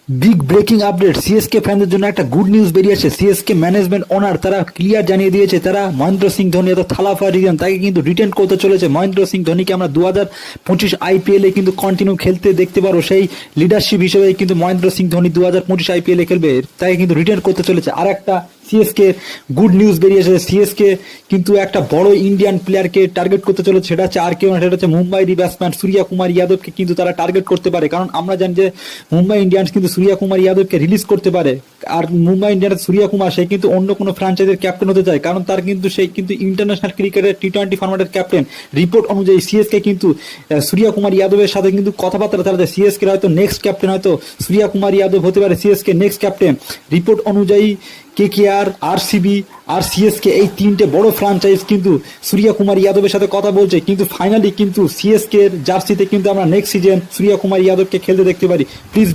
Big breaking update, CSK ফ্যানদের জন্য একটা good news বেরিয়েছে। সিএসকে ম্যানেজমেন্ট ওনার তারা ক্লিয়ার জানিয়ে দিয়েছে তারা মহেন্দ্র সিং ধোনি অর্থাৎ থালাফা রিজন তাকে কিন্তু রিটেন করতে চলেছে। মহেন্দ্র সিং ধোনিকে আমরা 2025 আইপিএলে কিন্তু কন্টিনিউ খেলতে দেখতে পারো। সেই লিডারশিপ হিসেবে কিন্তু মহেন্দ্র সিং ধোনি 2025 আইপিএলে খেলবে, তাকে কিন্তু রিটেন করতে চলেছে। আর একটা সিএসকে গুড নিউজ বেরিয়েছে, সিএসকে কিন্তু একটা বড় ইন্ডিয়ান প্লেয়ারকে টার্গেট করতে চলেছে। সেটা হচ্ছে আর কেউ না, সেটা হচ্ছে মুম্বাইয়ের ব্যাটসম্যান সূর্য কুমার যাদবকে কিন্তু তারা টার্গেট করতে পারে। কারণ আমরা জানি যে মুম্বাই ইন্ডিয়ান্স কিন্তু সূর্য কুমার যাদবকে রিলিজ করতে পারে। আর মুম্বাই ইন্ডিয়ান্স সূর্য কুমার সে কিন্তু অন্য কোনো ফ্র্যাঞ্চাইজির ক্যাপ্টেন হতে চায়, কারণ তার কিন্তু সেই কিন্তু ইন্টারন্যাশনাল ক্রিকেটের টি-20 ফরম্যাটের ক্যাপ্টেন। রিপোর্ট অনুযায়ী সিএসকে কিন্তু সূর্য কুমার যাদবের সাথে কিন্তু কথাবার্তা চালাচ্ছে। সিএসকে হয়তো নেক্সট ক্যাপ্টেন হয়তো সূর্য কুমার যাদব হতে পারে, সিএসকে নেক্সট ক্যাপ্টেন। রিপোর্ট অনুযায়ী কেকেআর, আরসিবি আর সিএসকে এই তিনটে বড় ফ্র্যাঞ্চাইজ কিন্তু সূর্য কুমার যাদবের সাথে কথা বলছে। কিন্তু ফাইনালি কিন্তু সিএসকে এর জার্সিতে কিন্তু আমরা নেক্সট সিজন সূর্য কুমার যাদবকে খেলতে দেখতে পারি। প্লিজ